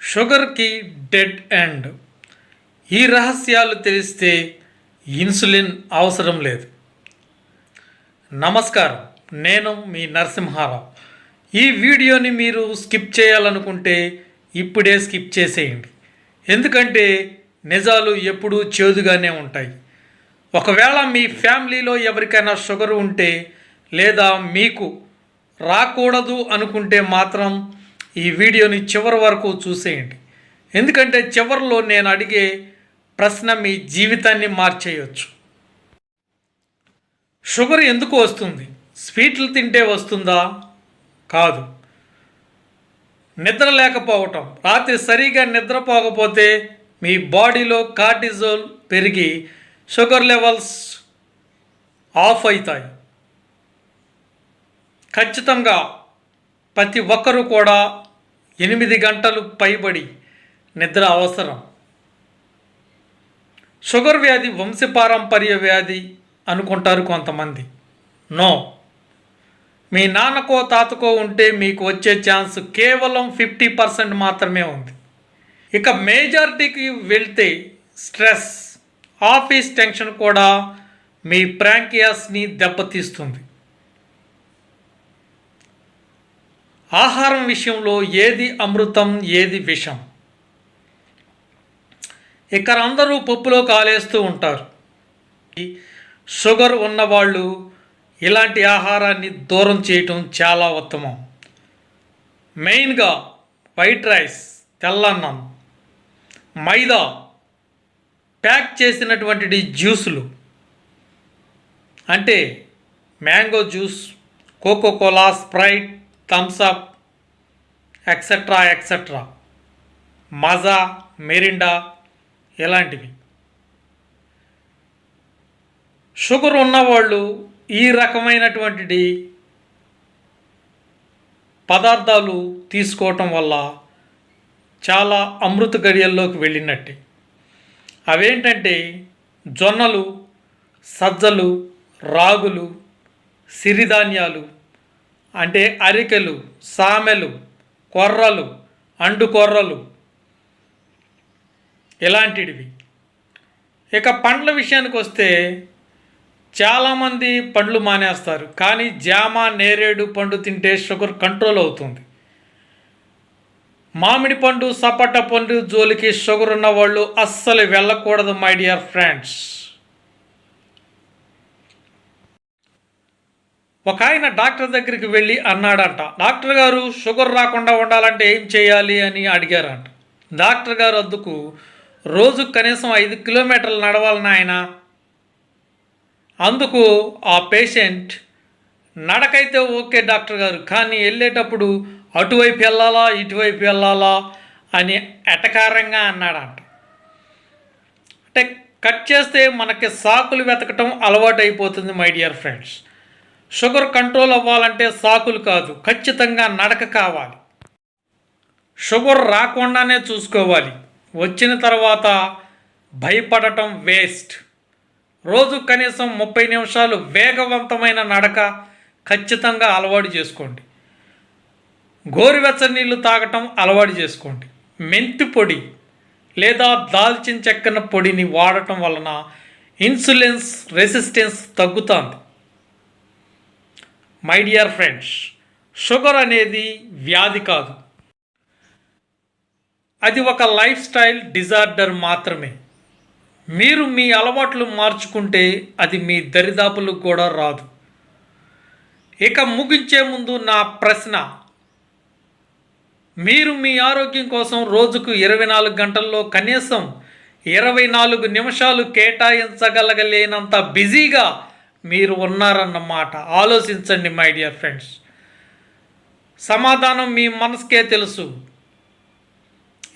షుగర్కి dead end. ఈ రహస్యాలు తెలిస్తే ఇన్సులిన్ అవసరం లేదు. నమస్కారం, నేను మీ నరసింహారావు. ఈ వీడియోని మీరు స్కిప్ చేయాలనుకుంటే ఇప్పుడే స్కిప్ చేసేయండి. ఎందుకంటే నిజాలు ఎప్పుడూ చేదుగానే ఉంటాయి. ఒకవేళ మీ ఫ్యామిలీలో ఎవరికైనా షుగర్ ఉంటే లేదా మీకు రాకూడదు అనుకుంటే మాత్రం ఈ వీడియోని చివరి వరకు చూసేయండి. ఎందుకంటే చివరిలో నేను అడిగే ప్రశ్న మీ జీవితాన్ని మార్చేయచ్చు. షుగర్ ఎందుకు వస్తుంది? స్వీట్లు తింటే వస్తుందా? కాదు. నిద్ర లేకపోవటం, రాత్రి సరిగా నిద్రపోకపోతే మీ బాడీలో కార్టిజోల్ పెరిగి షుగర్ లెవెల్స్ ఆఫ్ అవుతాయి. ఖచ్చితంగా ప్రతి ఒక్కరూ కూడా 8 గంటలు పైబడి నిద్ర అవసరం. షుగర్ వ్యాధి వంశపారంపర్య వ్యాధి అనుకుంటారు కొంతమంది. నో, మీ నాన్నకో తాతకో ఉంటే మీకు వచ్చే ఛాన్స్ కేవలం 50% మాత్రమే ఉంది. ఇక మేజారిటీకి వెళ్తే స్ట్రెస్, ఆఫీస్ టెన్షన్ కూడా మీ ప్యాంక్రియాస్ని దెబ్బతీస్తుంది. ఆహారం విషయంలో ఏది అమృతం, ఏది విషం? ఇక్కడ అందరూ పప్పులో కాలేస్తూ ఉంటారు. షుగర్ ఉన్నవాళ్ళు ఇలాంటి ఆహారాన్ని దూరం చేయటం చాలా ఉత్తమం. మెయిన్గా వైట్ రైస్, తెల్లన్నం, మైదా, ప్యాక్ చేసినటువంటి జ్యూసులు అంటే mango juice, Coca Cola, Sprite, Thums Up, etcetera, మజా, మెరిండా ఇలాంటివి. షుగర్ ఉన్నవాళ్ళు ఈ రకమైనటువంటి పదార్థాలు తీసుకోవటం వల్ల చాలా అమృత గడియల్లోకి వెళ్ళినట్టే. అవేంటంటే జొన్నలు, సజ్జలు, రాగులు, సిరిధాన్యాలు అంటే అరికెలు, సామెలు, కొర్రలు, అండుకొర్రలు ఇలాంటివి. ఇక పండ్ల విషయానికి వస్తే చాలామంది పండ్లు మానేస్తారు, కానీ జామ, నేరేడు పండు తింటే షుగర్ కంట్రోల్ అవుతుంది. మామిడి పండు, సపోటా పండు జోలికి షుగర్ ఉన్న వాళ్ళు అస్సలు వెళ్ళకూడదు మై డియర్ ఫ్రెండ్స్. ఒక ఆయన డాక్టర్ దగ్గరికి వెళ్ళి అన్నాడంట, డాక్టర్ గారు షుగర్ రాకుండా ఉండాలంటే ఏం చేయాలి అని అడిగారంట. డాక్టర్ గారు అందుకు, రోజు కనీసం 5 కిలోమీటర్లు నడవాలని ఆయన. అందుకు ఆ పేషెంట్, నడకైతే ఓకే డాక్టర్ గారు, కానీ వెళ్ళేటప్పుడు అటువైపు వెళ్ళాలా ఇటువైపు వెళ్ళాలా అని ఎటకారంగా అన్నాడంట. అంటే కట్ చేస్తే మనకి సాకులు వెతకటం అలవాటు అయిపోతుంది my dear friends. Sugar control అవ్వాలంటే సాకులు కాదు, ఖచ్చితంగా నడక కావాలి. షుగర్ రాకుండానే చూసుకోవాలి. వచ్చిన తర్వాత భయపడటం వేస్ట్. రోజు కనీసం 30 నిమిషాలు వేగవంతమైన నడక ఖచ్చితంగా అలవాటు చేసుకోండి. గోరువెచ్చని నీళ్ళు తాగటం అలవాటు చేసుకోండి. మెంతి పొడి లేదా దాల్చిన చెక్కన పొడిని వాడటం వలన ఇన్సులిన్ రెసిస్టెన్స్ తగ్గుతుంది. మై డియర్ ఫ్రెండ్స్, షుగర్ అనేది వ్యాధి కాదు, అది ఒక లైఫ్ స్టైల్ డిజార్డర్ మాత్రమే. మీరు మీ అలవాట్లు మార్చుకుంటే అది మీ దరిదాపులకు కూడా రాదు. ఇక ముగించే ముందు నా ప్రశ్న, మీరు మీ ఆరోగ్యం కోసం రోజుకు 24 గంటల్లో కనీసం 24 నిమిషాలు కేటాయించగలగలేనంత బిజీగా మీరు ఉన్నారన్నమాట. ఆలోచించండి మై డియర్ ఫ్రెండ్స్. సమాధానం మీ మనసుకే తెలుసు.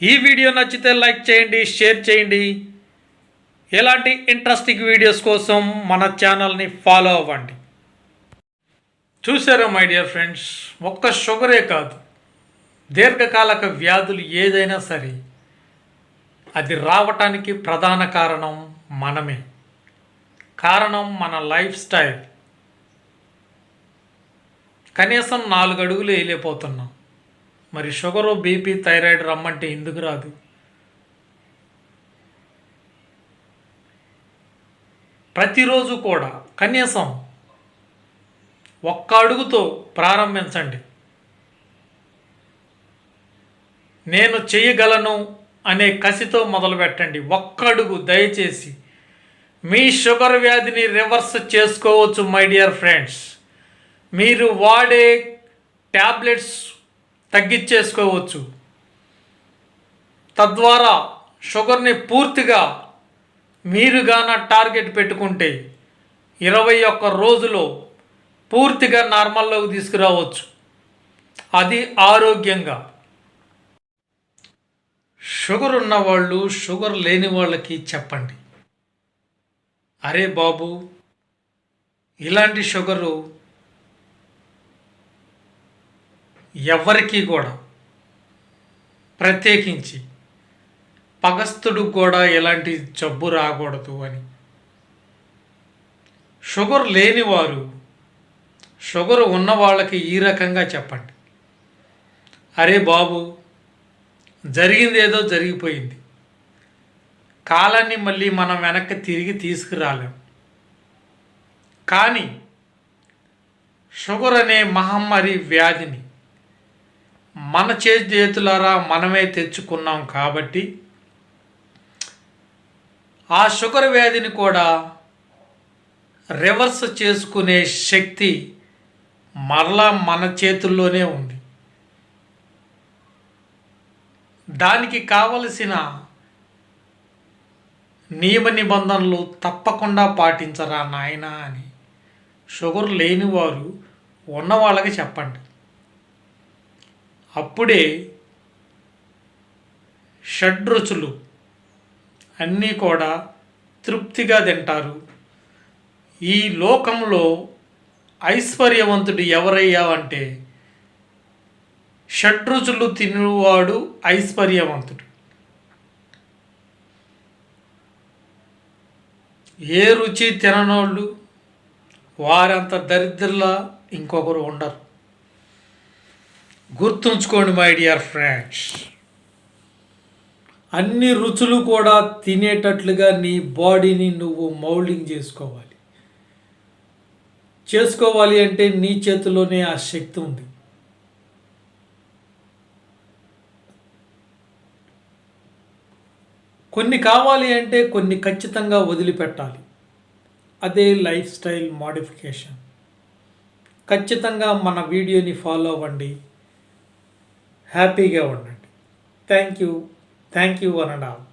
ఈ వీడియో నచ్చితే లైక్ చేయండి, షేర్ చేయండి. ఇలాంటి ఇంట్రెస్టింగ్ వీడియోస్ కోసం మన ఛానల్ని ఫాలో అవ్వండి. చూసారా మై డియర్ ఫ్రెండ్స్, ఒక్క షుగరే కాదు, దీర్ఘకాలిక వ్యాధులు ఏదైనా సరే అది రావటానికి ప్రధాన కారణం మనమే. కారణం మన లైఫ్ స్టైల్. కనీసం 4 అడుగులు వేయలేకపోతున్నాం. మరి షుగరు, బీపీ, థైరాయిడ్ రమ్మంటే ఎందుకు రాదు? ప్రతిరోజు కూడా కనీసం ఒక్క అడుగుతో ప్రారంభించండి. నేను చేయగలను అనే కసితో మొదలుపెట్టండి. ఒక్క అడుగు దయచేసి మీ షుగర్ వ్యాధిని రివర్స్ చేసుకోవచ్చు మై డియర్ ఫ్రెండ్స్. మీరు వాడే ట్యాబ్లెట్స్ తగ్గించేసుకోవచ్చు. తద్వారా షుగర్ని పూర్తిగా మీరుగాన టార్గెట్ పెట్టుకుంటే 21 రోజులో పూర్తిగా నార్మల్లోకి తీసుకురావచ్చు, అది ఆరోగ్యంగా. షుగర్ ఉన్నవాళ్ళు షుగర్ లేని వాళ్ళకి చెప్పండి, అరే బాబు, ఇలాంటి షుగరు ఎవరికి కూడా, ప్రత్యేకించి పగస్తుడు కూడా ఎలాంటి జబ్బు రాకూడదు అని. షుగర్ లేనివారు షుగర్ ఉన్న వాళ్ళకి ఈ రకంగా చెప్పండి, అరే బాబు, జరిగింది ఏదో జరిగిపోయింది, కాలాన్ని మళ్ళీ మనం వెనక్కి తిరిగి తీసుకురాలేం. కానీ షుగర్ అనే మహమ్మారి వ్యాధిని మన చేతులారా మనమే తెచ్చుకున్నాం కాబట్టి ఆ షుగర్ వ్యాధిని కూడా రివర్స్ చేసుకునే శక్తి మరలా మన చేతుల్లోనే ఉంది. దానికి కావలసిన నియమ నిబంధనలు తప్పకుండా పాటించరా నాయనా అని షుగర్ లేని వారు ఉన్న వాళ్ళకి చెప్పండి. అప్పుడే షడ్రుచులు అన్నీ కూడా తృప్తిగా తింటారు. ఈ లోకంలో ఐశ్వర్యవంతుడు ఎవరయ్యా అంటే షడ్రుచులు తినేవాడు ఐశ్వర్యవంతుడు. ఏ రుచి తిననోళ్ళు వారంత దరిద్రులా ఇంకొకరు ఉండరు. గుర్తుంచుకోండి మై డియర్ ఫ్రెండ్స్, అన్ని రుచులు కూడా తినేటట్లుగా నీ బాడీని నువ్వు మౌల్డింగ్ చేసుకోవాలి అంటే నీ చేతిలోనే ఆ శక్తి ఉంది. కొన్ని కావాలి అంటే కొన్ని ఖచ్చితంగా వదిలిపెట్టాలి. అదే లైఫ్ స్టైల్ మోడిఫికేషన్. ఖచ్చితంగా మన వీడియోని ఫాలో అవ్వండి, హ్యాపీగా ఉండండి. Thank you one and all.